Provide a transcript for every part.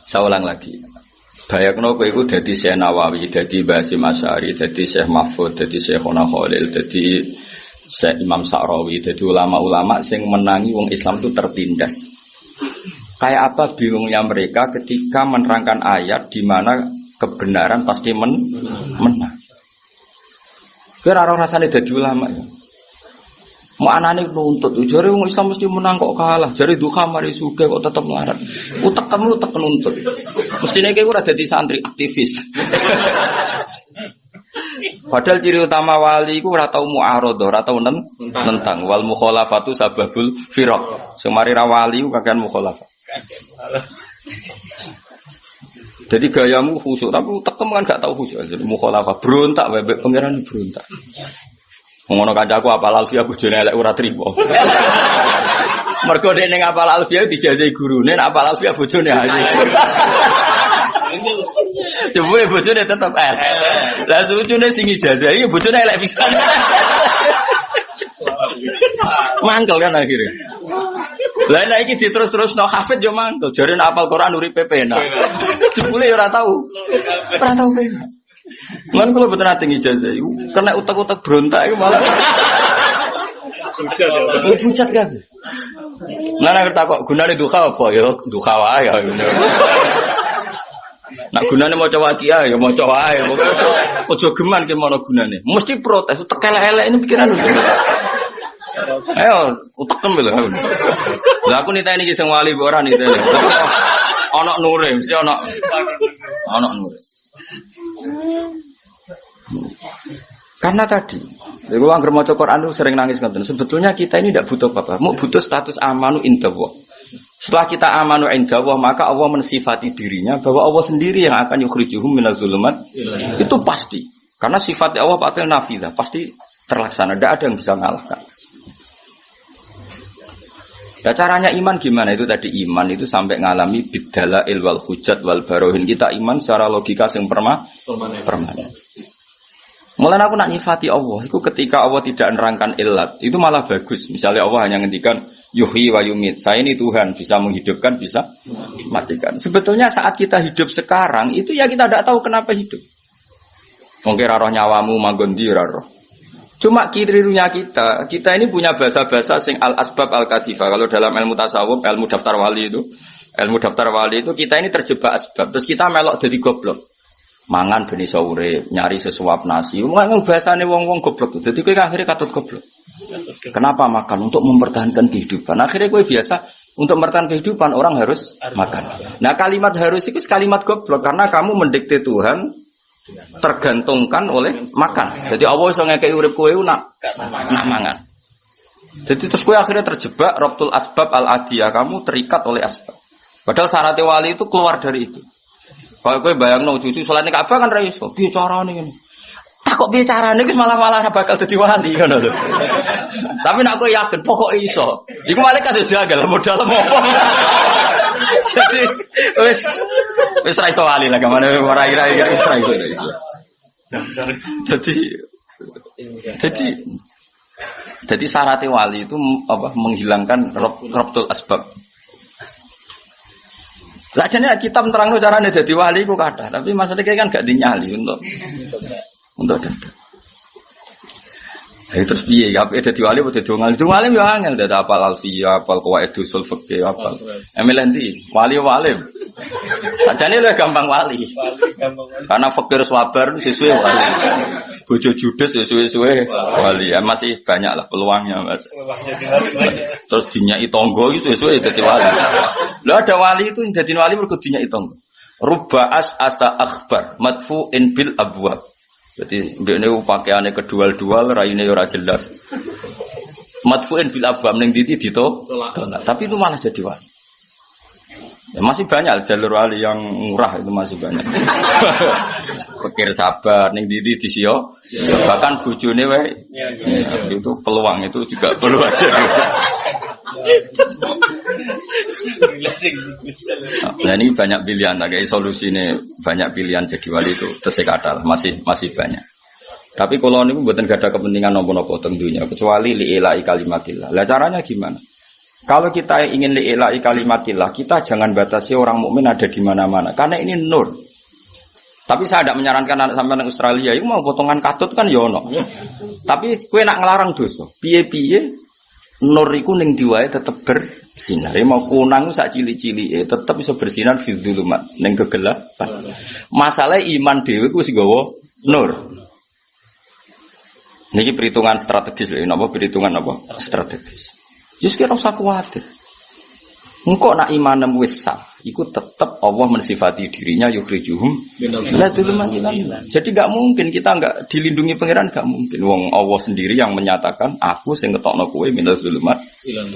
Saya ulang lagi. Bayangno kowe iku dadi Syekh Nawawi, dadi Mbah Hasyim Asy'ari, dadi Syekh Mahfud, dadi Syekhona Khalil, dadi Syekh Imam Sa'rawi, dadi ulama-ulama sing menangi wong Islam itu tertindas. Kayak apa bingungnya mereka ketika menerangkan ayat di mana kebenaran pasti menang. Kowe ora rasane dadi ulama ya. Mau anane nuntut, jare wong Islam mesti menang kok kalah. Jare duha mari sugih kok tetep melarat. Utek-temu utek nuntut. Mestine kowe ora dadi santri aktivis. Padahal ciri utama wali iku ora tau mu'aradhah, ora tau nentang. Wal mukhalafatu sababul firaq. Semari ra wali kakean mukhalafah. Jadi gayamu khusyuk, tapi utek-tem kan gak tau khusyuk. Jadi mukhalafah berontak wae pangeran berontak. Ngono kancaku apal alfiah bojone elek ora trimo. Mergo dekne ngapal alfiah dijajahi gurune, nek apal alfiah bojone ayu. Jebule bojone tetep elek. Lah sucune sing ijazahi bojone elek pisan. Mangkel kan akhirnya. Lah nek iki diterus-terusno hafid yo mangkel. Jare nek apal Quran uripe penak. Jebule yo ora tau. Ora tau penak. Lan kula boten ate ijazah iku kena utek-utek berontak iku malah pucat kan. Lah nek tak kok gunane duha apa ya duha wae ya. Nak gunane maca waqiah ya maca wae. Aja geman ki mono gunane. Mesti protes utek elek-elek ini pikiran. Ayo utekem lho. Lah aku niteni iki sing wali ora niteni. Ana nure mesti ana nure. Karena tadi, kalau anggar maca Quran itu sering nangis ngoten. Sebetulnya kita ini tidak butuh apa-apa, mau butuh status amanu indallah. Setelah kita amanu indallah, maka Allah mensifati dirinya bahwa Allah sendiri yang akan yukhrijuhum minaz zulumat. Itu pasti. Karena sifat Allah patil nafidah, pasti terlaksana. Tidak ada yang bisa mengalahkan. Ya caranya iman gimana? Itu tadi iman itu sampai ngalami bidalail wal hujat wal barohin. Kita iman secara logika yang permanen. Mulanya aku nak nyifati Allah, itu ketika Allah tidak nerangkan ilat, itu malah bagus. Misalnya Allah hanya ngendikan yuhyi wa yumit. Saya ini Tuhan, bisa menghidupkan, bisa matikan. Sebetulnya saat kita hidup sekarang, itu ya kita tidak tahu kenapa hidup. Mungkin roh nyawamu manggondi roh. Cuma kirirunya kita ini punya bahasa-bahasa sing al-asbab al-kasifah. Kalau dalam ilmu tasawuf, ilmu daftar wali itu kita ini terjebak asbab. Terus kita melok jadi goblok. Mangan beni sore, nyari sesuap nasi. Ngomong bahasane wong-wong goblok. Jadi kowe akhirnya katut goblok. Kenapa makan? Untuk mempertahankan kehidupan. Akhirnya kowe biasa untuk mempertahankan kehidupan orang harus makan. Nah, kalimat harus itu kalimat goblok karena kamu mendikte Tuhan tergantungkan oleh makan. Jadi Allah iso ngekeki urip kowe nak mangan. Jadi terus kowe akhirnya terjebak rabtul asbab al-adiyah, kamu terikat oleh asbab. Padahal syarat wali itu keluar dari itu. Kalau kowe bayangno cucu salate Ka'bah kan ra iso. Piye carane ngene? Tak kok piye carane wis malah bakal dadi wali ngono lho. Tapi nek kowe yakin pokoke iso. Iku malaikat yo jagal modal apa. Jadi wis ra iso wali lah kemana ora ira wis ra iso. Jadi syarat wali itu apa menghilangkan rabtul asbab. Lah jane kita menerangno carane dadi wali ku kathah, tapi maksudnya kan gak dinyali untuk dadi. Saya terus piye ya dadi wali apa dadi wali? Dadi wali yo angel dadi apal alfiyah, apal qawaid usul fikih apal. Emelenti, wali. Sajane lho gampang wali. Karena fakir sabar sesuai wali. Bojo judes sesuai wali. Ya, masih banyak lah peluangnya, Mas. Terus dinyai tangga iki sesuai dadi wali. Lho ada wali itu dadi wali mergo dinyai tangga. Rubba asa akhbar madfu'in bil abwab. Jadi ndekne pakaiane kedual-dual, raine ora jelas. Madfu'in bil abwab ning ndi ditolak. Tapi itu malah jadi wali. Ya, masih banyak jalur wali yang murah itu masih banyak. Pikir sabar ning ndi disio, bahkan bojone wae. Ya, itu peluang itu juga perlu ada. Nah, ini banyak pilihan, kayak solusi ini banyak pilihan jadi wali itu tersekadar masih banyak. Tapi kalau ini buatan gak ada kepentingan nopo-nopo teng dunia kecuali li'ilai kalimatillah. Lah caranya gimana? Kalau kita ingin li'ilai kalimatillah, kita jangan batasi orang mukmin ada di mana-mana. Karena ini nur. Tapi saya tidak menyarankan anak sampean di Australia, itu mau potongan katut kan yono. Tapi kue nak ngelarang dosa. Piye-piye nur iku ning diwae tetep bersinar. Mau kunang sak cili-cili tetep bisa bersinar fi dzulumat ning kegelapan. Masalah iman dhewe ku wis nggawa nur. Niki perhitungan strategis lho, napa perhitungan apa? Strategis. Yus kira usah kuwatir. Engko nak imanem wis sah, iku tetep Allah mensifati dirinya yukhrijuhum la dzuluman ilan. Jadi enggak mungkin kita enggak dilindungi pangeran, enggak mungkin. Wong Allah sendiri yang menyatakan aku sing ngetokno kowe minal dzulumat ilan.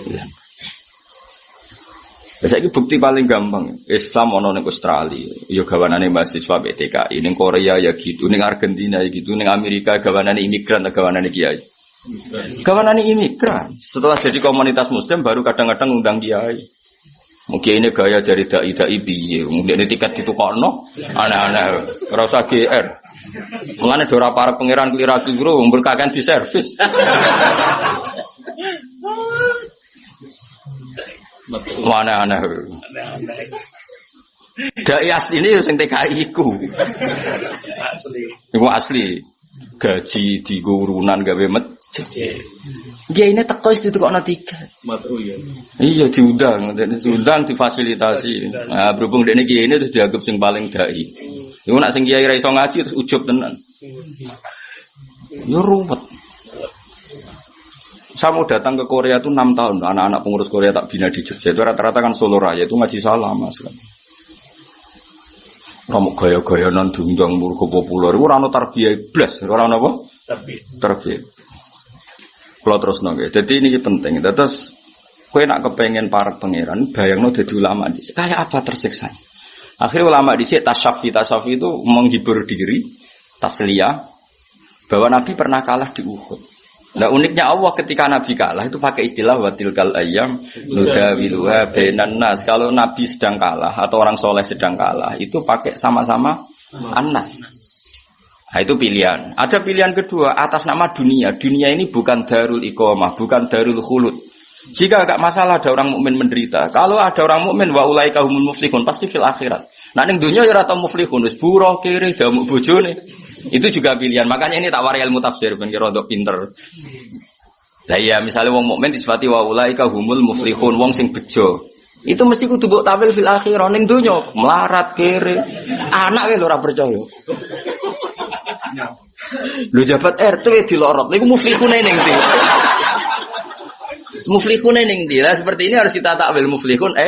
Saiki bukti paling gampang, Islam ana ning Australia, ya gawanane mahasiswa PTKI, ning Korea ya gitu, ning Argentina ya gitu, ning Amerika gawanane imigran, gawanane kiai. Gawanane imigran. Setelah jadi komunitas muslim baru kadang-kadang undang kiai. Mungkin ini gaya jari dai piye. Mungkin ini tiket ditukokno aneh-aneh. Ora usah GR. Mulane ora para pangeran klira-kliru berkakan di servis. Aneh-aneh. Dai asli ini sing TKI iku. Iku asli. Gaji di gurunan gawe masjid. Dia ini teko itu kok ana tiket. Iya diundang difasilitasi. Nah, berhubung dekne kiai ini terus dianggap sing paling dai. Iku nak sing kiai ra iso ngaji terus ujub tenan. Yo ruwet. Saya mau datang ke Korea itu 6 tahun. Anak-anak pengurus Korea tak bina di Jogja itu rata-rata kan Solo Raya itu ngaji salah Mas kan. Kamu gaya-gaya non diundang murko populer. Ora ono tarbiyah blas, ora ono apa? Tarbiyah. Kalau terus nongke. Jadi ini penting. Terus kowe nak kepengen para pangeran, bayangno dadi ulama dhisik. Kayak apa tersiksa? Akhirnya ulama dhisik tasawuf itu menghibur diri, tasliyah bahwa Nabi pernah kalah di Uhud. Nah uniknya Allah ketika Nabi kalah itu pakai istilah watilkal ayyam nudawiluha bainan nas. Kalau Nabi sedang kalah atau orang soleh sedang kalah itu pakai sama-sama annas. Nah itu pilihan. Ada pilihan kedua atas nama dunia. Dunia ini bukan darul iqamah, bukan darul khulud. Jika agak masalah ada orang mukmin menderita. Kalau ada orang mukmin wa ulaika humul muflihun pasti fil akhirat. Nah ning dunya ya ora tau muflihun wis buruh kere damuk bojone. Itu juga pilihan. Makanya ini tak wari ilmu tafsir ben kira ndok pinter. Lah iya misalnya wong mukmin disifati wa ulaika humul muflihun wong sing bejo. Itu mesti kudu mbok tampil fil akhirah ning donya melarat kere. Anak wae lho ora percaya. Lho jabat RT dilorot niku muflihune ning ndi? Muflihune ning ndi? Lah seperti ini harus kita takwil muflihun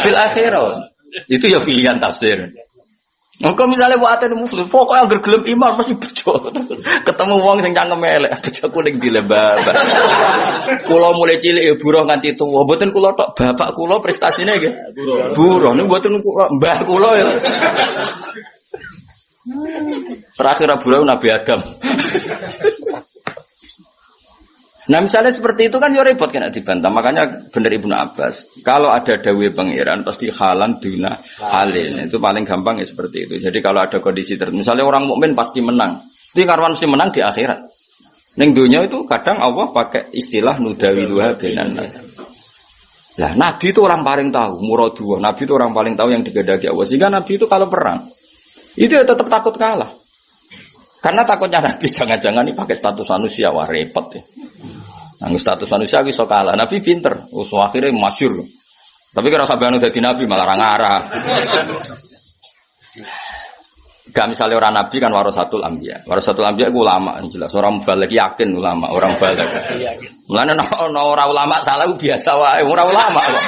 fil akhirah. Itu ya pilihan tafsir. Engko misalnya buat ate muslim, pokoknya agar gelem iman mesti bejo. Ketemu wong sing cangkem elek, bejo kuning dilebab. Kula mulai cilik ya buruh nganti tuwa. Mboten kula tok, bapak kula prestasine nggih. Buruh niku mboten kula, mbah kula ya. Terakhir buruh Nabi Adam. Nah misalnya seperti itu kan ya repot kena dibantah. Makanya benar Ibnu Abbas, kalau ada dawuh pangeran pasti halan duna halin. Itu paling gampang ya seperti itu. Jadi kalau ada kondisi tertentu, misalnya orang mukmin pasti menang. Itu karwan mesti menang di akhirat. Ning dunya itu kadang Allah pakai istilah nudawiluha bainan nas. Lah Nabi itu orang paling tahu muradullah. Nabi itu orang paling tahu yang digandaki Allah. Sehingga Nabi itu kalau perang itu ya tetap takut kalah. Karena takutnya Nabi jangan-jangan ini pakai status manusia, wah repot ya. Nanggu status manusia bisa kalah. Nabi pinter, akhirnya masyhur. Tapi kalau sampai dadi Nabi malah ngarah. Gak misalnya orang Nabi kan warasatul anbiya. Warasatul anbiya itu ulama, jelas orang balik yakin ulama, orang balik. Mulane ora ulama salah biasa wae, ora ulama kok.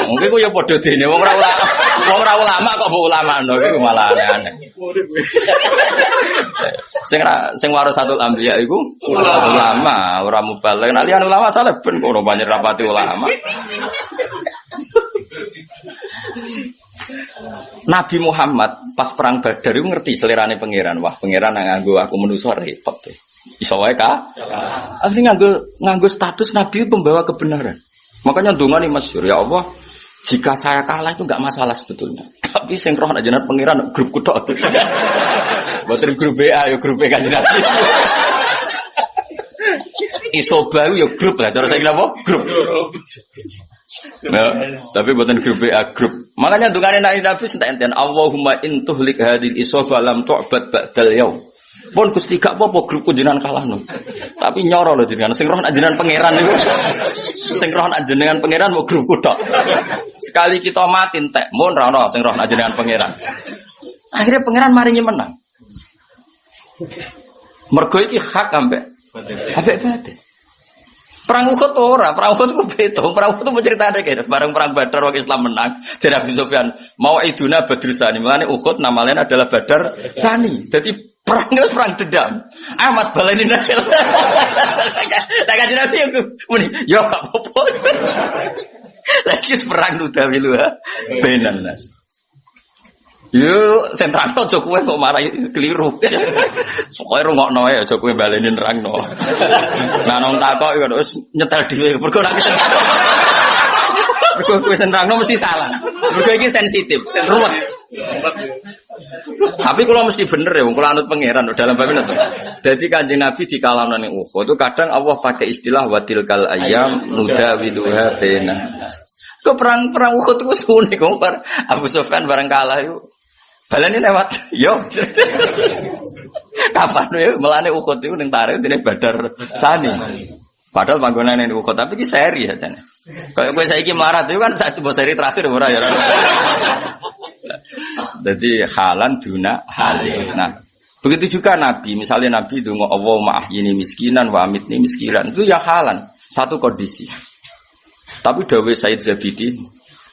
Mungkin ku ya padha dene wong ora ulama kok mbok ulamano iku malah aneh-aneh. Sing warasatul anbiya iku ulama, ora mubalik. Nek liyan ulama salah ben kono banyak rapati ulama. Nabi Muhammad pas perang Badar itu ngerti selerane pangeran. Wah, pangeran nganggo aku manusa repot deh. Iso wae ka? Akhirnya nganggo status Nabi pembawa kebenaran. Makanya ndongane masyhur, ya Allah, jika saya kalah itu enggak masalah sebetulnya. Tapi sing roh jenengan pangeran grup kutok. Mboten grup BA ya grup Kanjeng Nabi. Isoba yo grup lah, cara saiki apa? Grup. Nah, tapi buatan grup A grup. Makanya dungane Nabi enten Allahumma in tuhlik hadil isoba lam tu'bad ba'dal yaum. Pun Gusti gak apa-apa grupku jenengan kalahno. Tapi nyoro lho jenengan sing roh jenengan pangeran niku. Sing roh jenengan pangeran mau grupku tok. Sekali kita mati entek, mun ra ono sing roh jenengan pangeran. Akhirnya pangeran maringi menang. Mergo iki hak ambek batin. Perang Uhud ora, perang Uhud ku beda. Perang Uhud ku ceritane kene, bareng perang Badar wong Islam menang. Jadi Abu Sufyan mau iduna Badrusani. Mulane Uhud nama lain adalah Badar Sani. Jadi perang itu perang dendam. Ahmad baleni nang. Tak kaji Nabi aku muni, yo gak apa-apa. Lagi perang utawi lu ha. Benan nas. Yo sentral aja kowe kok marahi keliru. Pokoke rungokno ae aja kowe baleni nerangno. Nah nang takok yo wis nyetel dhewe mergo nek kowe nerangno mesti salah. Mergo iki sensitif, ruwet. Tapi kalau mesti bener ya, kalau anut pangeran dalam bab itu. Jadi Kanjeng Nabi di kalam nang Uhud itu kadang Allah pakai istilah watilkal ayyam nudawiluha baina. Ke perang Uhud itu unik kok Abu Sufyan bareng kalah itu. Balane lewat, yo. Kapan yo melane Uhud itu ning tarikh sini Badar Sani. Padahal panggonane ning Uhud tapi iki seri aja. Kayak kowe saiki melarat itu kan sak seri terakhir ora ya. Jadi halan duna halin. Nah, begitu juga Nabi. Misalnya Nabi donga Allahumma ahyini miskinan wa amitni miskinan. Itu ya halan. Satu kondisi. Tapi dawuh Said Zabidi,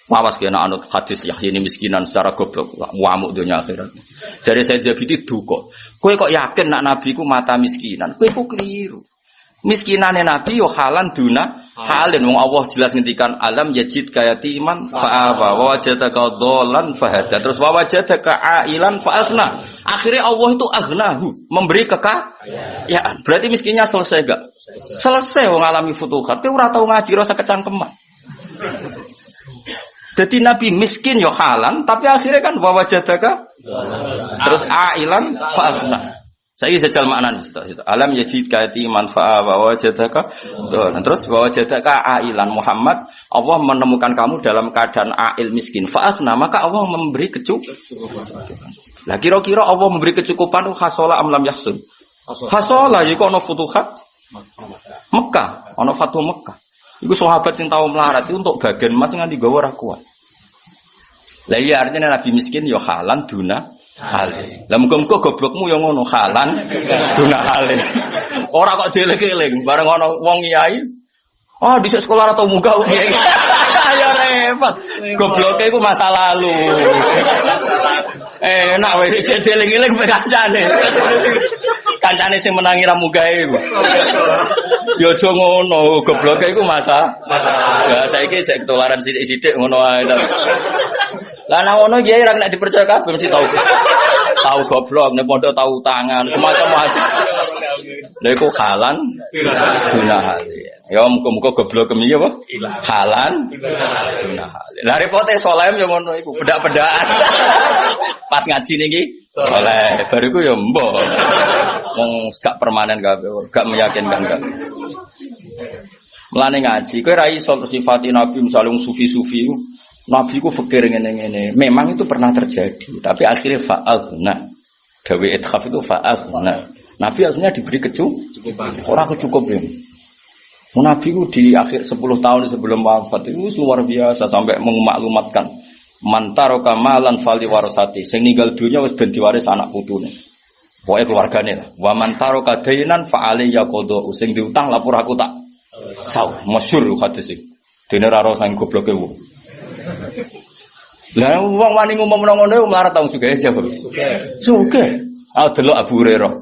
wawas kena anut hadis yahyini miskinan secara goblok, wamuk dunia akhirat. Jadi Said Zabidi duka. Kowe kok yakin nak Nabi ku mata miskinan? Kowe ku keliru. Miskinane Nabi yo halan duna halin. Wong Allah jelas ngendikan alam yajid kayatiman fa'awa wa wajadaka dhallan fahada. Terus wa wajadaka ailan fa'aghna. Akhirnya Allah itu aghnahu, memberi kekayaan. Berarti miskinnya selesai gak? Selesai wong ngalami futuhat. Kowe ora tau ngaji rasa kecangkeman. Jadi Nabi miskin yo halan, tapi akhirnya kan wa wajadaka terus ailan fa'aghna. Saya jajal maknanya alam yajid kati manfa'a wa wajadaka terus wa wajadaka ailan Muhammad Allah menemukan kamu dalam keadaan ail miskin fa'akhna maka Allah memberi kecukupan. Lah kira-kira Allah memberi kecukupan hasola am lam yahsun? Hasola iku ana futuhat Mekah, ana fatu Mekah. Iku sahabat sing tau melarat itu untuk bagian emas nganti gawe ora kuat. Lah iya artinya Nabi miskin ya halan duna halin. Lah muga-muga goblokmu yang ngono halan duna halin. Ora kok dieling-eling bareng ana wong kiai. Oh, di sekolah atau muga kiai. Ayo repot. Gobloke iku masa lalu. Enak wae dieling-eling mek kancane. Kancane sing menangi ra mugae iku. Ya aja ngono, gobloke iku masa. Lah saiki sik ketularan sithik-sithik ngono ae. Lah nang ngono kiai ra nek dipercaya kabeh mesti tahu goblok, nek pondok tahu tangan, semacam-macam. Lha iku halan duna halin. Ya muga-muga goblok kemi apa? Halan duna halin. Lah repote soleh yo ngono iku, bedak-bedakan. Pas ngaji niki soleh, bariku yo mbok. Wong gak permanen kabeh, gak meyakinkan kabeh. Mulane ngaji, kowe ra iso sifati Nabi misalnya sufi-sufi. Nabi ku fikir ngene-ngene. Memang itu pernah terjadi, tapi akhirnya fa'aghna. Dawe ithaf itu fa'aghna. Nabi akhirnya diberi kecukupan. Ora kecukupan. Nabi ku di akhir 10 tahun sebelum wafat itu luar biasa sampai memaklumatkan mantaraka malan fali warasati. Sing ninggal dunya wis ben diwaris anak putune. Pokoke keluargane lah. Wa mantaraka dainan fa alayya qada. Sing diutang lapor aku tak. Saw, masyhur hadis iki. Dene ra ora sang gobloke wong. Lah wong wani ngomong ngono mlarat tau sugih aja, Bro. Sugih. Ah delok Abu Hurairah.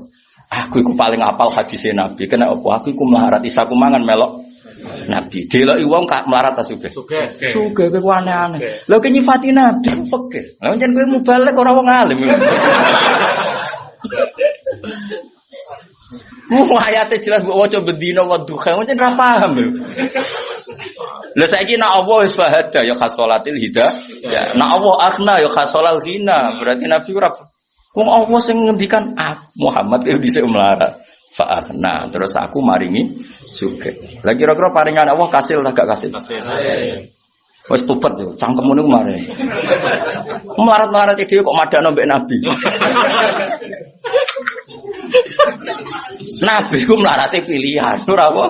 Aku iku paling apal hadise Nabi. Kena apa? Aku iku mlarat isaku mangan melok Nabi. Deloki wong kak mlarat ta sugih. Sugih kowe aneh-aneh. Lha ki nyifati Nabi ku fikir. Lah jan kowe mubalek ora wong alim. Ayate jelas mbok waca bendina wa duha, pancen ra paham lho. Lha saiki nek Allah wis fahada ya khasolatil hidayah. Nek Allah akhna ya khasolal ghina. Berarti Nabi ora wong Allah sing ngendikan Muhammad itu dhisik melarat. Fa akhna terus aku maringi sugih. Lah kira-kira paringan Allah kasil tak gak kasil? Kasil. Wis tobat yo, cangkemmu niku mare. Melarat-melarat dhewe kok madakno mbek Nabi. Nabi ku melarate pilihan, ora apa?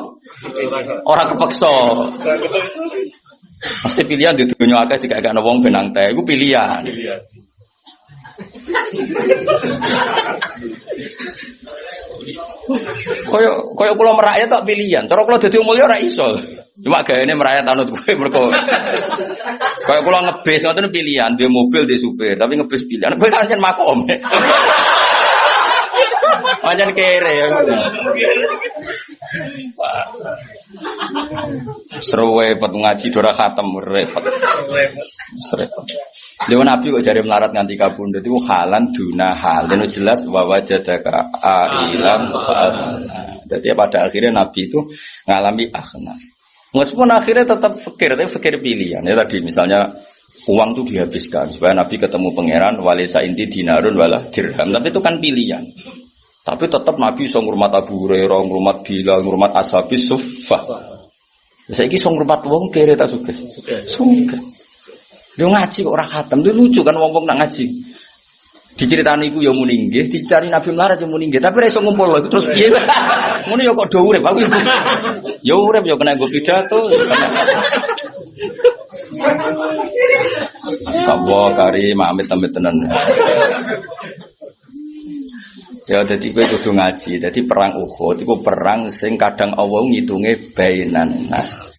Ora kepeksa. Pasti pilihan di dunia akeh dikakekno wong benang teh, iku pilihan. Koyo kula merayat tok pilihan. Cara kula dadi mulya ora iso. Cuma gayane merayat anut kowe mergo. Koyo kula ngebis ngoten pilihan, duwe mobil duwe supir, tapi ngebis pilihan. Kowe kan pancen makom. Pancen kere ya. Seru repot ngaji dora khatam repot. Repot. Dewa Nabi kok jare melarat nganti kabundut itu halan duna hal. Dan jelas wa wajadaka ailan fa'alna. Jadi pada akhirnya Nabi itu ngalami akhna. Meskipun akhirnya tetap fikir, tapi fikir pilihan. Ya tadi misalnya uang itu dihabiskan supaya Nabi ketemu pangeran walisa inti dinarun wala dirham. Tapi itu kan pilihan. Tapi tetap Nabi iso ngurmat Abu Hurairah, ngurmat Bilal, ngurmat Ashabis Suffah. Saiki iso ngurmat wong kere ta sugih. Sugih. Dia ngaji kok ora khatam, itu lucu kan wong-wong nak ngaji. Diceritani iku ya muni nggih, dicari Nabi melarat ya muni nggih, tapi ora iso ngumpul lho terus piye. Ngono ya kok do urip aku. Ya urip ya kena nggo pidato. Sawo kari amit-amit tenan. Ya dadi kowe kudu ngaji. Dadi perang Uhud iku perang sing kadang Allah ngitunge bainan nas.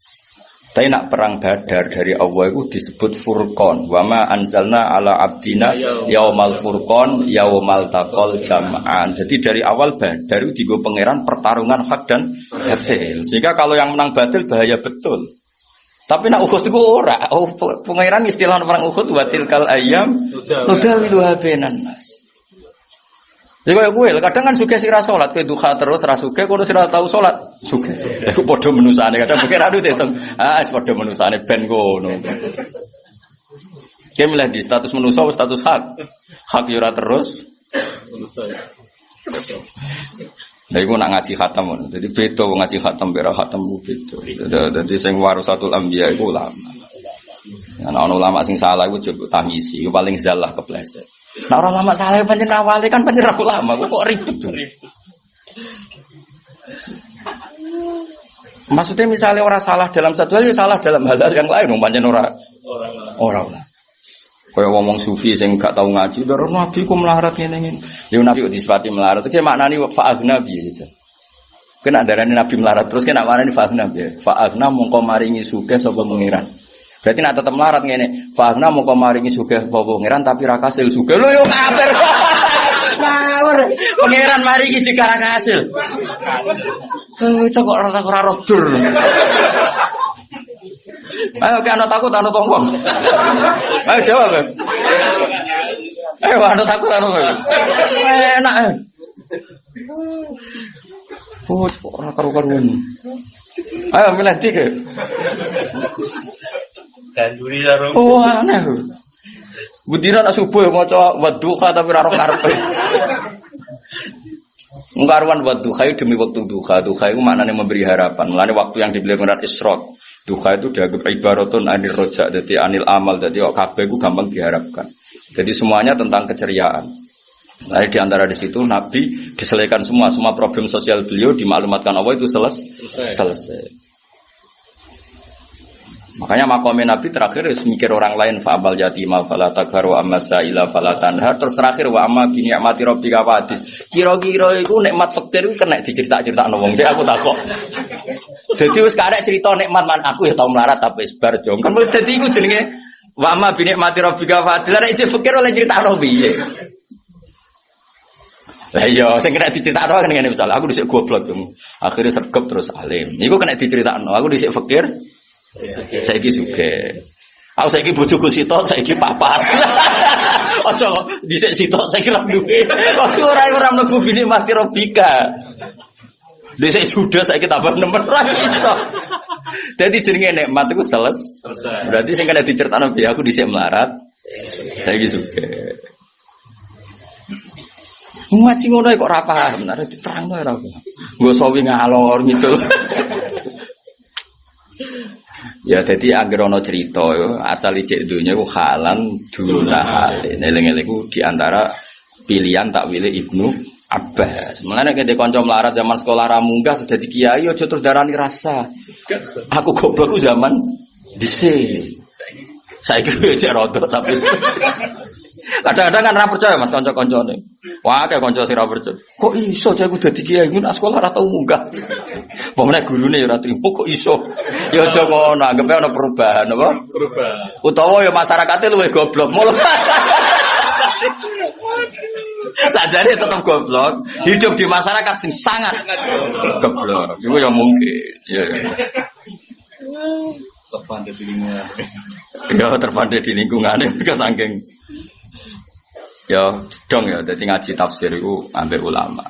Tapi nak perang Badar dari Allah itu disebut furqan. Wa ma anzalna ala abdina yaumal furqan yaumal taqal jam'an. Jadi dari awal Badar itu digo pangeran pertarungan hak dan batil. Sehingga kalau yang menang batil bahaya betul. Tapi nak Uhud itu ora. Pangeran istilah perang Uhud wa tilkal ayyam nudawiluha bainan nas. Ya kaya kowe, kadang kan sugih sira salat, kowe duha terus ra sugih, kono sira tau salat, sugih. Iku padha menusane, kadang pikir aduh diitung. Wis padha menusane ben kono. Ki milih di status manusa atau status hak. Hak yo ora terus manusa. Lah iku nak ngaji khatam ngono. Dadi beda wong ngaji khatam bera khatam beda. Dadi sing warasatul anbiya iku ulama. Ana ulama sing salah iku coba tangisi, iku paling zalah kepleset. Nah orang lama salah pancen awale kan pancen ulama, kok ribet tuh. Maksudnya misalnya orang salah dalam satu hal, ya salah dalam hal yang lain, pancen orang. Kayak ngomong sufi sing gak tau ngaji, baru Nabi ku melarat ngene-ngene. Ya Nabi kok disifati melarat, itu maknane fa'aghna biye aja. Kena darani Nabi melarat terus kena maknane fa'aghna biye. Fa'aghna mongko maringi sugih sapa pengiran. Berarti nak tetep melarat ngene, fa'aghna mongko maringi sugih sapa pengiran tapi ra kasil sugih. Lho yo kafir. Ngawur. Pengiran maringi jika ra kasil. Cok ora rodur. Ayo ke anu takut anu tongkong. Ayo jawab. Ayo anu takut anu. Enak. Ora karu-karuan. Ayo milih tiga. Ganduri karo. Oh aneh. Budira nak subuh maca wadduha tapi ora karepe. Ngkaruan wadduha demi waktu duha. Duha itu maknanya memberi harapan. Mulane waktu yang dibeli Quran Isra. Duha itu dianggap ibaratun anil roja, jadi anil amal, jadi kabeh itu gampang diharapkan. Jadi semuanya tentang keceriaan. Nah, di antara di situ Nabi diselesaikan semua problem sosial beliau dimaklumatkan Allah itu selesai. Makanya makomnya Nabi terakhir mikir orang lain fa'amal yatima fala taghar wa amma sa'ila fala tanhar, terus terakhir wa amma bi ni'mati rabbika fahadits. Kira-kira iku nikmat fakir iku kena dicerita-critakno wong. Cek aku takok. Dadi wis karek cerita nikmat man aku ya tau melarat tapi wis bar jong. Kan dadi iku jenenge wa amma bi ni'mati rabbika fahadits. Lah nek fakir oleh critakno piye? Lah iya sing kena diceritakno kan ngene misal aku dhisik goblok dong. Akhirnya sergep terus alim. Iku kena diceritakno. Aku dhisik fakir saiki sugih. Aku saiki bojoku sitok, saiki papat. Aja dhisik sitok saiki ra duwe. Kok ora mlebu bini mati robika. Dhisik sudah saiki tambah nemen ra iso. Dadi jenenge nikmat iku selesai. Berarti sing kena diceritakno piye aku dhisik melarat. Saiki sugih. Ngaji ngono kok ora paham, nek diterangno ora. Nggo sawi ngalor gitu. Ya jadi anggere ana cerita yo asal ijek donya ku halan dunah. Eling-eling ku di antara pilihan takwile Ibnu Abbas. Mulane nek kanca melarat zaman sekolah ra munggah terus dadi kiai aja terus darani rasa. Aku goblok ku zaman dhisik. Saiki cek rodok tapi kadang-kadang kan ra percaya Mas kanca-kancane. Wah, kayak kanca sing ra percaya. Kok iso cek aku dadi kiai ku nak sekolah ra tau munggah. Pomene gurune ya ora trimo kok iso. Ya aja ngono, anggepe ana perubahan apa? Perubahan. Utawa ya masyarakate luwih goblok. Sajane tetap goblok, hidup di masyarakat sing sangat goblok. Iku ya mungkin. Ya. Terpandai di lingkungan. Ya terpandai di lingkungan mereka saking. Ya dong ya, jadi ngaji tafsir itu ambek ulama.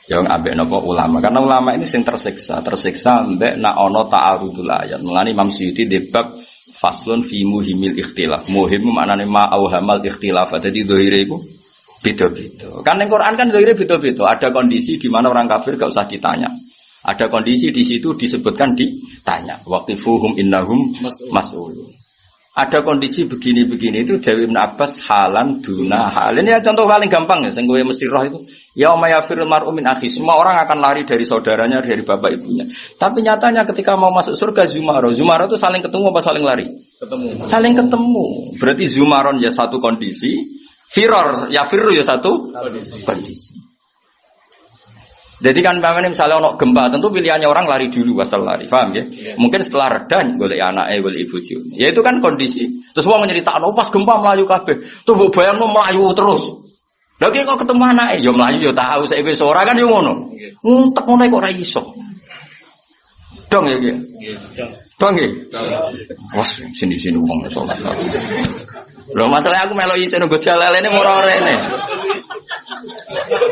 Ya ambek napa ulama. Karena ulama ini sing tersiksa ambek nak ono ta'arudul ayat. Mulane Imam Suyuti debab faslun fi muhimil ikhtilaf. Muhim maknane ma auhamal ikhtilaf. Jadi zahire iku beda-beda. Kan ning Quran kan zahire beda-beda. Ada kondisi di mana orang kafir gak usah ditanya. Ada kondisi di situ disebutkan ditanya. Waqtifuhum innahum mas'ulun. Ada kondisi begini-begini itu Dewi Ibn Abbas halan duna hal. Ini ya contoh paling gampang ya. Yang gue mesti roh itu. Yauma yafirul mar'u min akhi. Semua orang akan lari dari saudaranya, dari bapak ibunya. Tapi nyatanya ketika mau masuk surga Zumaro itu saling ketemu apa saling lari? Ketemu. Saling ketemu. Berarti Zumaron ya satu kondisi. Firor ya firu ya satu kondisi. Jadi kan misalnya ono gempa, tentu pilihannya orang lari dulu asal lari, paham ya? Mungkin setelah reda golek anake, golek ibuju. Ya itu kan kondisi. Terus wong nyeritakno pas gempa melayu kabeh. Tuh mbok bayangno melayu terus. Lha kok ketemu anake, ya melayu ya tahu saiki wis ora kan yo ngono. Nguntek ngono kok ora iso. Dong ya iki. Dong ya. Wah, sini-sini wong salat. Lho masalah aku melo isin nggo jalalene ora rene.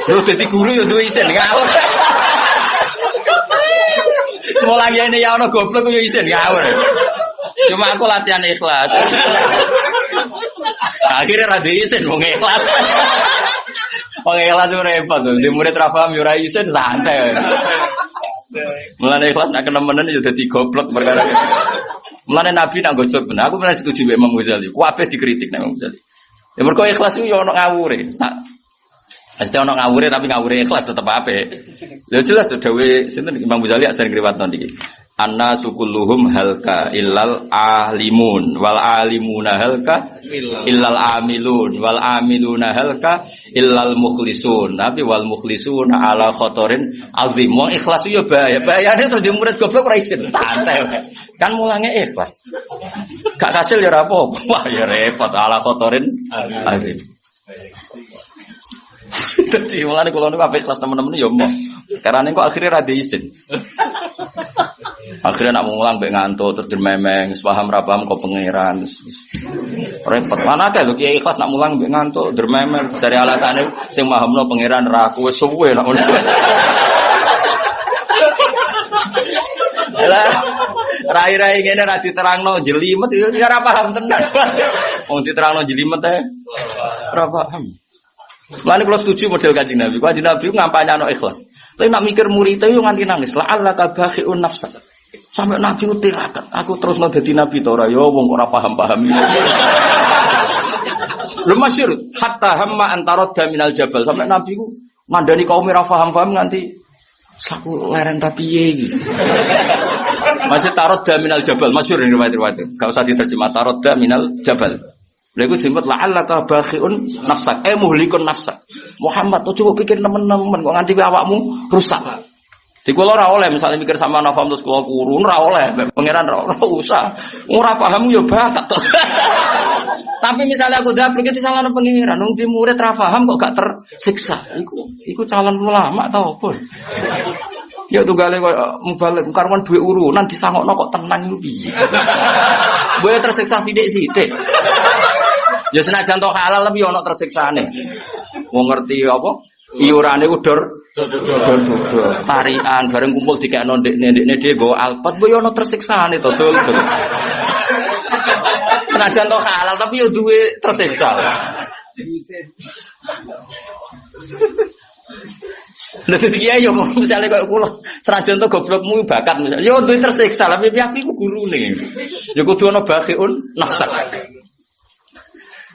Lho dadi guru yo duwe isin ngawur. Mulai ini ya ono goblok yo isin ngawur. Cuma aku latihan ikhlas. Akhirnya ra isin wong ikhlas. Wong ikhlas ora repot. Di murid ra paham yo ra isin santai. Mulane ikhlas nek kenemenen yo dadi goblok perkara. Mulane Nabi nak gojok bener. Aku pernah setuju mbek Imam Ghazali. Kabeh dikritik nek Imam Ghazali. Ya mergo ikhlas ku yo ono ngawure. Nah, mesti ono ngawure tapi ngawure ikhlas tetep apik. Lha jelas dawuh sinten Imam Ghazali sering riwayatno niki. Anna sukulluhum halka illal alimun wal alimuna halka illal amilun wal amiluna halka illal mukhlisun. Tapi wal mukhlisuna ala khotorin azim. Wong ikhlas yo bahaya. Bahayane to di murid goblok ora isin. Santai. Kan mulangnya ikhlas. Gak kasil ya apa-apa. Wah ya repot ala khotorin azim. Dadi mulane kula niku apik ikhlas temen-temen ya mau. Karena kok akhirnya ra diisin. Akhirnya nak mulang mbek ngantuk terus memeng, paham ra paham kok pangeran. Repot. Mana kae lho kiai ikhlas nak mulang mbek ngantuk dermemel dari alasane sing mahamno pangeran ra aku wis suwe nak ngono. Rai-rai ngene ra diterangno jelimet yo ora paham tenan. Wong diterangno jelimet ae ora paham. Lan kula setuju model Kanjeng Nabi. Kanjeng Nabi ngampanyano ikhlas. Tapi nak mikir murid yo nganti nangis. La'allaka bakhi'un nafsak. Sampai Nabi ku tirakat. Aku terus dadi nabi to ora yo wong ora paham-paham. Lho masyhur hatta hamma antaradda minal jabal. Sampai Nabi ku ngandani kaum ora paham-paham nganti saku leren tapi piye iki. Masih taradda minal jabal masyhur ini riwayat-riwayat. Enggak usah diterjemah taradda minal jabal. Lha iku disebut la'allaka bakhi'un nafsak. Muhlikun nafsak. Muhammad tuh coba pikir temen-temen kok nganti awakmu rusak. Di kula ora oleh misalnya mikir sama nafam terus kula kurun ora oleh, pangeran ora usah. Ora paham yo bakat to. Tapi misalnya aku dablek iki salahno pangeran, wong di murid ra paham kok gak tersiksa. Iku calon ulama ta opo? Ya tunggale kok mubalik karwan duwe urunan disangokno kok tenang iku piye. Boyo tersiksa sithik-sithik. Ya senajan to halal lebih ono tersiksane. Wong ngerti apa? Iurane udor tarian bareng kumpul dikekno ndekne dhewe nggo alpat boyo ono tersiksane to dul. Senajan to halal tapi yo duwe tersiksa. Dadi kiai yo misale koyo kula senajan to goblokmu bakat misale. Yo duwe tersiksa, tapi aku iku gurune. Yo kudu ana bakhiun nafsak.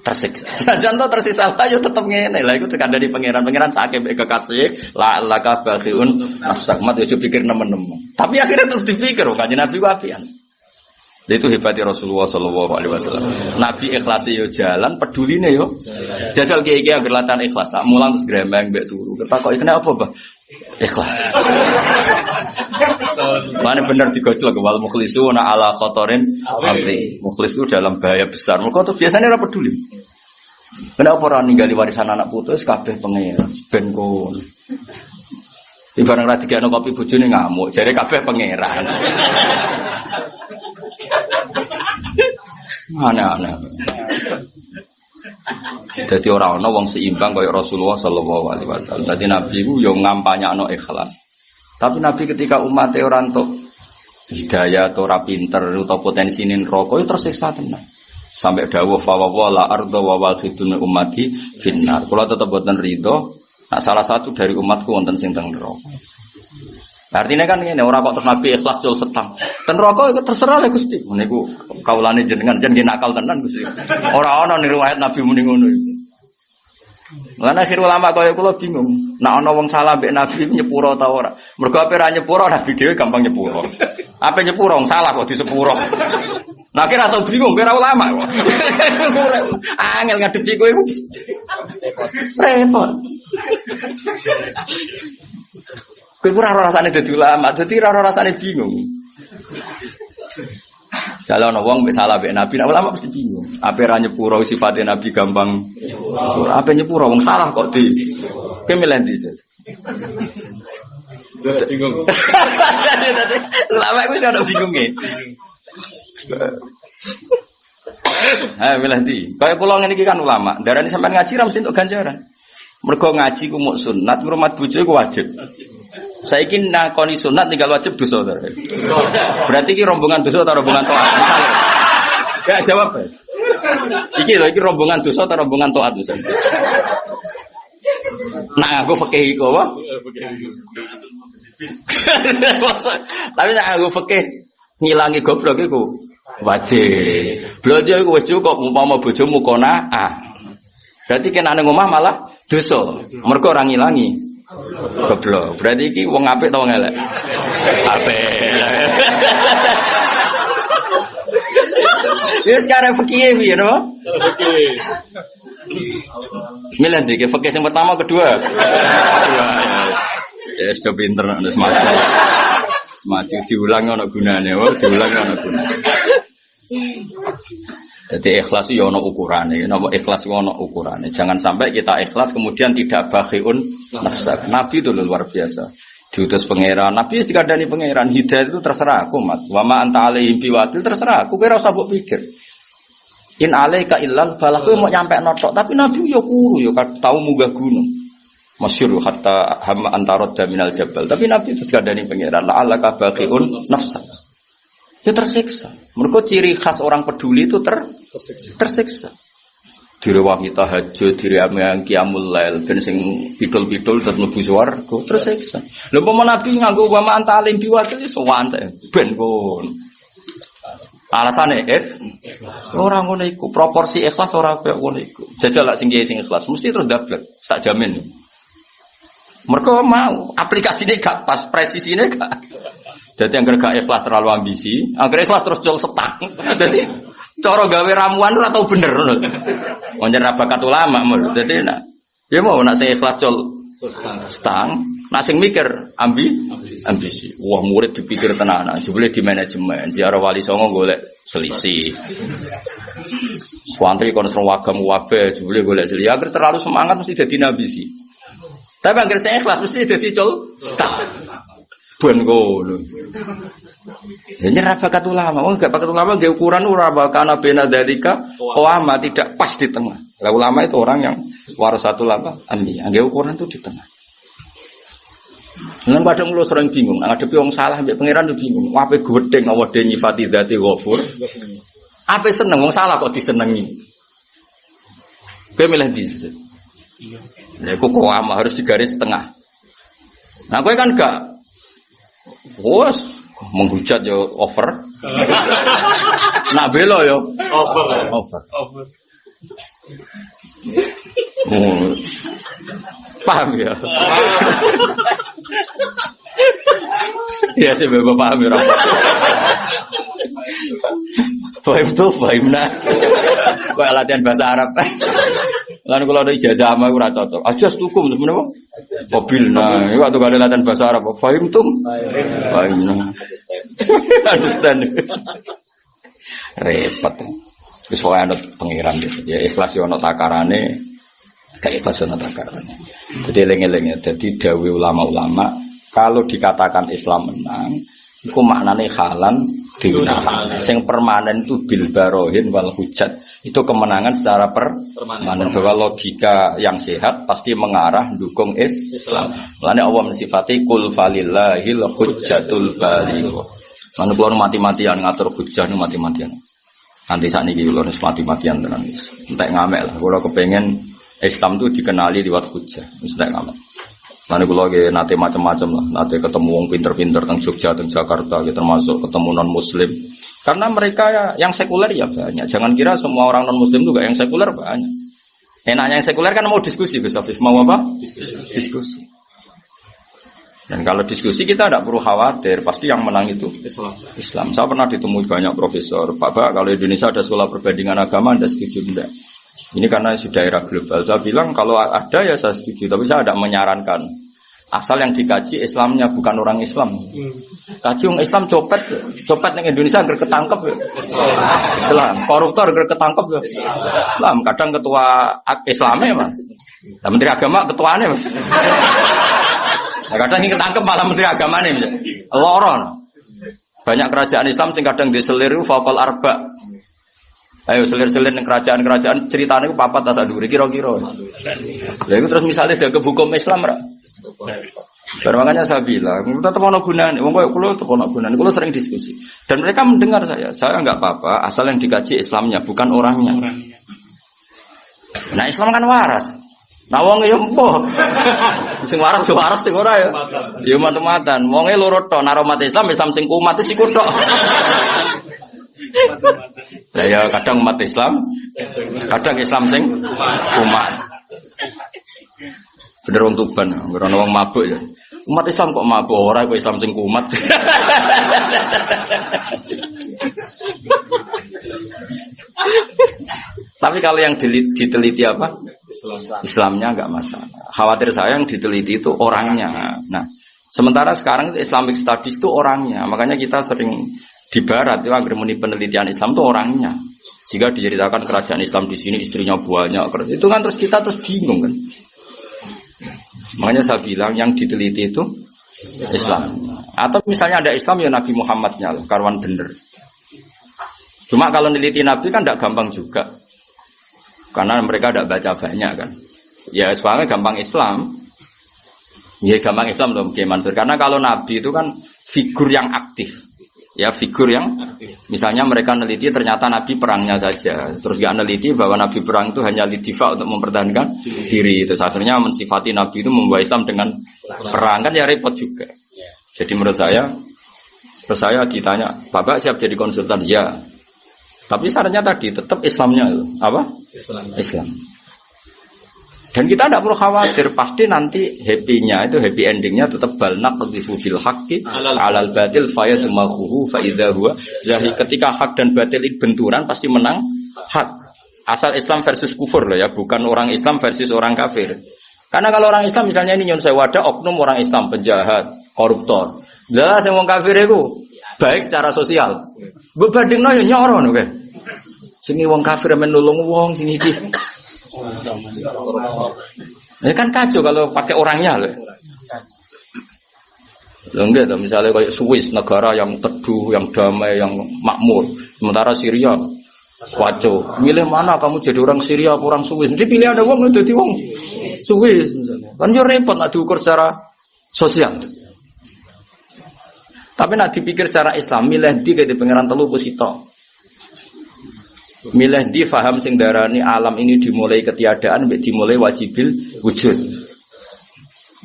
Tersiksa. Senajan to tersiksa yo tetep ngene. Lah iku tekandani pangeran sakit mek kekasih, la laka bakhiun nafsak. Mat yo pikir nemen-nemen. Tapi akhirnya terus dipikir kanjeng Nabi ku apian. Itu hebatnya Rasulullah Sallallahu Alaihi Wasallam. Nabi ikhlas yo jalan, peduline yo. Jajal kiai agar latihan ikhlas. Tak mulang terus gremeng mbek turu. Ketakok iki apa, Mbah? Ikhlas. Mana bener digojlok wal mukhlisuna ala khatarin amri. Mukhlis itu dalam bahaya besar. Mergo tuh biasanya ora peduli. Kenapa ora ninggali warisan anak putus kabeh pangeran ben kon. Ibarat ra dikene kopi bojone ngamuk, jare kabeh pangeran. Aneh-aneh. Jadi orang-orang wong seimbang kaya Rasulullah Sallallahu Alaihi Wasallam. Jadi Nabi itu yang ngampanyakno ikhlas. Tapi Nabi ketika umatnya orang untuk hidayah atau ora pinter atau potensi neraka itu tersiksa tenan. Sampai dawuh fa wala ardo wa walhidun ummati finnar. Kalau tetap boten ridho, nah salah satu dari umatku wonten sing teng neraka. Artinya kan ngene ora kok terus Nabi ikhlas jol setang. Ten rokok itu terserah lah Gusti. Niku kaulane jenengan jan nakal tenan Gusti. Ora ana ning riwayat Nabi muni ngono iki. Lan akhir ulama kaya kula bingung. Nek ana wong salah mbek Nabi nyepuro ta ora? Mergo ape ra nyepuro Nabi dhewe gampang nyepuro. Ape nyepuro wong salah kok disepuro. Nah kira tau bingung kira ulama kok. Angel ngadepi kowe iku. Repot. Kowe ora rasane dadi ulama, dadi ora rasane bingung. Jale ana wong mek salah mek Nabi, nek ulama mesti bingung. Ape ra nyepuro sifate Nabi gampang. Ape nyepuro wong salah kok di. Kowe milih ndi? Bingung. Ulama kuwi ora bingunge. Milih ndi? Kaya kula ngene iki kan ulama, darane sampean ngaji ra mesti entuk ganjaran. Mergo ngaji ku muk sunat, ngrumat bojo iku wajib. Saiki nakoni sunat tinggal wajib dosa. Berarti iki rombongan dosa atau rombongan taat? Misalnya. Ya jawab. Iki lho iki rombongan dosa atau rombongan taat misalnya. Nah, aku fikih iku apa? Tapi nek aku fikih ngilangi goblok iku wajib. Blojo iku wis cukup umpama bojomu kona berarti kena nang omah malah dosa. Mergo ora ngilangi goblok. Berarti iki wong apik ta wong elek? Apik. Wis sekarang fikih piye no? Fikih. Milih iki fikih yang pertama kedua. Ya sudah pinter nek semacam. Semacam diulang ana gunane, diulang ana gunane. Jadi ikhlas itu ono ukurane, napa ikhlas itu ono ukurane. Jangan sampai kita ikhlas kemudian tidak bakhiun nafsak. Nabi itu luar biasa. Diutus pangeran, Nabi dikandani pangeran, hidayah itu terserah aku, Mat. Wa ma anta alaihim biwakil terserah aku, kira usah mbok pikir. In alaika illal balah kowe mau nyampe notok, tapi Nabi yo kuru yo tau munggah gunung. Masyhur hatta hamma antarad minal jabal. Tapi Nabi dikandani pangeran, la alaka bakhiun nafsak. Ya tersiksa. Mereka ciri khas orang peduli itu tersiksa. Direwangi tahajud, direwangi qiyamul lail, ben sing pidul-pidul terus mlebu swarga, tersiksa. Lha umpama Nabi nganggo wa ma anta alim biwakil iso wante, ben kon. Alasane ora ngono iku, proporsi ikhlas ora kaya ngono iku. Jajal lak sing sing ikhlas mesti terus dablek, tak jamin. Mereka mau aplikasine gak pas, presisine gak. Jadi yang gak ikhlas terlalu ambisi, agar ikhlas terus jual setang. Jadi cara gawe ramuan ora tau bener ngono. Wonten ra bakat ulama ngono. Dadi nak ya mau nak sing ikhlas jual setang, nak sing mikir ambisi. Wah murid dipikir tenanan, jebule di manajemen, ziarah wali songo golek selisih. Swantri kon serwagam wabe jebule golek selisih. Agar terlalu semangat mesti dadi ambisi. Tapi agar sing ikhlas mesti dadi jual setang. Ben ngono. Ya nyerah bakat ulama. Wong gak bakat ulama nggih ukuran ora bakana bena dalika qawama tidak pas di tengah. Lah ulama itu orang yang warasatul apa? Anbiya. Nggih ukuran itu di tengah. Lan kadang kula sering bingung, ngadepi wong salah mbek pangeran yo bingung. Ape gedeng awake nyifati dzati ghafur. Ape seneng wong salah kok disenengi. Kowe milih ndi? Iya. Lah kok qawama harus digaris tengah. Nah, kowe kan gak wes menghujat yo over. Nak belo yo over. Paham ya? Ya sih bapak paham ya. Paham tuh, paham nah. Kayak latihan bahasa Arab. Lalu kalau ada ijazah sama aku rata cocok. Aja setukum terus menapa? Mobil nah, itu waktu kali latihan bahasa Arab. Paham tuh? Paham nah. Understand. Repot. Wis wae ana pengiran gitu. Ya ikhlas yo ana takarane, gak ikhlas ana takarane. Jadi eling-eling ya. Jadi dawuh ulama-ulama kalau dikatakan Islam menang, iku maknane halan diunahan. Sing permanen itu bil barohin wal hujat. Itu kemenangan secara permanen. Bahwa logika yang sehat pasti mengarah dukung Islam. Mulane Allah mensifati kul falillahil hujjatul baligh. Lan kula mati-matian ngatur hujjah nu mati-matian. Nanti saat ini kula mati-matian tenan. Entek ngamek lah. Kula kepengin Islam itu dikenali lewat hujjah. Wis entek ngamek. Lan kula ge nate macam-macam lah. Nate ketemu wong pinter-pinter teng Jogja, teng Jakarta, termasuk ketemu non muslim. Karena mereka yang sekuler ya banyak. Jangan kira semua orang non muslim juga yang sekuler banyak. Enaknya yang sekuler kan mau diskusi, Gus Afif. Mau apa? Diskusi. Dan kalau diskusi kita tidak perlu khawatir, pasti yang menang itu Islam. Saya pernah ditemui banyak profesor, Pak, kalau Indonesia ada sekolah perbandingan agama, Anda setuju enggak? Ini karena sudah era global. Saya bilang kalau ada ya saya setuju, tapi saya tidak menyarankan. Asal yang dikaji Islamnya bukan orang Islam. Kaji orang Islam copet yang Indonesia agar ketangkep Islam, koruptor agar ketangkep Islam. Kadang ketua Islamnya mah, nah, Menteri Agama ketuanya mah. Nah, kadang yang ketangkep malah Menteri Agama nih, loron. Banyak kerajaan Islam sing kadang diseliru fakol arba. Ayo selir-selir yang kerajaan ceritanya itu papat tasaduri kira-kira. Lalu terus misalnya dia ke hukum Islam, makanya saya bilang tetap ono gunane. Wong koyo kula tetap ono gunane. Kula sering diskusi dan mereka mendengar saya. Saya enggak apa-apa asal yang dikaji Islamnya bukan orangnya. Nah Islam kan waras. Nah wong ya empoh. Sing waras sing ora ya. Ya matu-matan. Wonge loro tok nek umat Islam sing kumat iku tok. Lah ya kadang umat Islam, kadang Islam sing kumat. Bener wong Tuban, ora wong mabuk ya. Umat Islam kok mabuk ora kok Islam sing kumat. Tapi kalau yang diteliti apa? Islamnya enggak masalah. Khawatir saya yang diteliti itu orangnya. Nah, sementara sekarang Islamic Studies itu orangnya. Makanya kita sering di barat itu agar penelitian Islam itu orangnya. Jika diceritakan kerajaan Islam di sini istrinya banyak, itu kan terus kita terus bingung kan. Makanya saya bilang yang diteliti itu Islam. Atau misalnya ada Islam ya Nabi Muhammadnya loh, karwan bener. Cuma kalau neliti Nabi kan tidak gampang juga. Karena mereka tidak baca banyak kan. Ya soalnya gampang Islam. Ya gampang Islam loh Kiai Mansur. Karena kalau Nabi itu kan figur yang aktif. Ya figur yang misalnya mereka neliti ternyata Nabi perangnya saja. Terus gak neliti bahwa Nabi perang itu hanya lidifa untuk mempertahankan diri. Terus akhirnya mensifati Nabi itu membawa Islam dengan perang kan ya repot juga. Jadi menurut saya ditanya, Bapak siap jadi konsultan? Ya. Tapi syaratnya tadi tetap Islamnya apa? Islam. Dan kita tidak perlu khawatir, pasti nanti happy-nya itu happy endingnya tetap balnak qadhifu fil haqqi alal batil fayadmaghuhu fa idza huwa zahi. Ketika hak dan batil itu benturan pasti menang hak. Asal Islam versus kufur loh ya, bukan orang Islam versus orang kafir. Karena kalau orang Islam misalnya ini nyun sewu ada oknum orang Islam penjahat, koruptor. Jelas yang wong kafir itu baik secara sosial. Mbok bandingno ya nyoro ngono kae. Sing wong kafir men nulung wong sing iki. Ya kan kacau kalau pakai orangnya loh. Enggak tuh misalnya kayak Swiss negara yang teduh, yang damai, yang makmur. Sementara Syria kacau. Milih mana kamu jadi orang Syria atau orang Swiss? Jadi pilih ada wong jadi wong Swiss misalnya. Kan yo repot nak diukur secara sosial. Tapi nak dipikir secara Islam, milih di ke pangeran telu pusito. Milih di faham sing darani alam ini dimulai ketiadaan, dimulai wajibil wujud.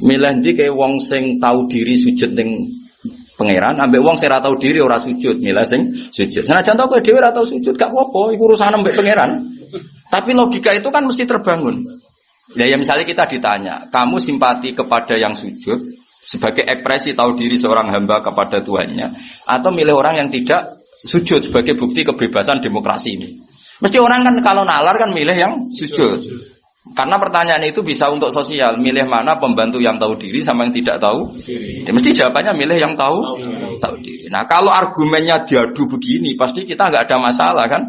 Milih ndi kaya wong sing tahu diri sujud ning pangeran, ambek wong sing ora tahu diri ora sujud, milih sing sujud. Senajan to kowe dhewe ora tahu sujud, gak apa-apa, iku urusan ambek pangeran. Tapi logika itu kan mesti terbangun. Ya misalnya kita ditanya, kamu simpati kepada yang sujud sebagai ekspresi tahu diri seorang hamba kepada Tuhannya, atau milih orang yang tidak sujud sebagai bukti kebebasan demokrasi ini? Mesti orang kan kalau nalar kan milih yang sujud. Karena pertanyaan itu bisa untuk sosial, milih mana pembantu yang tahu diri sama yang tidak tahu diri. Mesti jawabannya milih yang tahu diri. Nah kalau argumennya diadu begini, pasti kita nggak ada masalah kan?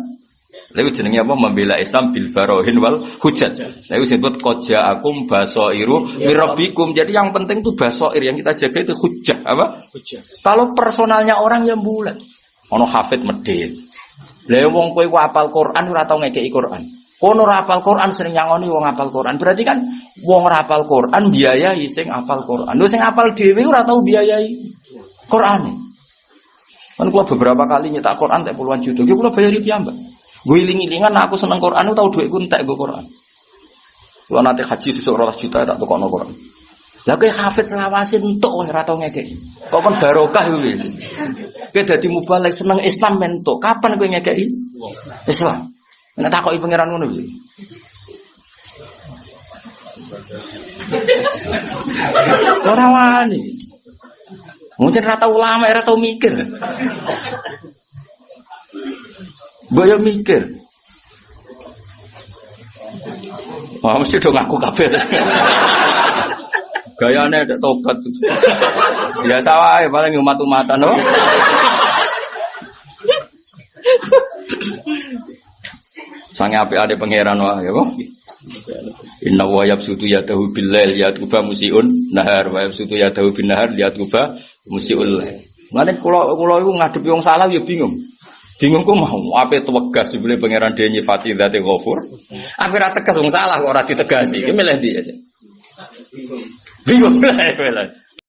Lalu jenenge apa? Membela Islam bil barohin wal hujat. Lalu disebut qoja'akum basairu mirabbikum. Jadi yang penting itu basair, yang kita jaga itu hujah apa? Hujah. Kalau personalnya orang yang bulat, ono hafid medhit. Lah wong kowe hafal Quran ora tau ngekeki Quran. Kono ora hafal Quran sering nyangoni wong hafal Quran. Berarti kan wong ora hafal Quran biayai sing hafal Quran. Lho sing hafal dhewe ora tau biayai Quran. Kan kula beberapa kali nyetak Quran tak puluhan juta. Ki kula bayari piyambak. Gue iling-ilingan aku seneng Quran tau dhuwitku entek nggo Quran. Kula nate haji sesuk 12 juta tak tukokno Quran. Lah kowe hafid selawase entuk ora tau ngekeki. Kok kon barokah kuwi. Kowe dadi mubalek seneng Islam mentuk. Kapan kowe ngekeki Islam? Nek takoki pangeran ngono piye? Ora wani. Mungkin ora tau ulama, ora tau mikir. Boyo mikir. Wah, mesti do ngaku kabeh. Gayane ada tobat. Biasa wae paling umat-umatan no. Sange apik-ade pangeran wae ya, kok. Inna wa yabsutu yadahu bil-lail yatuba musiun nahar wa yabsutu yadahu bin-nahar yatuba musiul. Mane kula iku ngadepi wong salah ya bingung. Bingung ku mau ape tegas dibeli pangeran dhewe nyifati dzate Ghafur. Ape ra tegas wong salah kok ora ditegasi. Iki milih ndi aja. Bingung lah.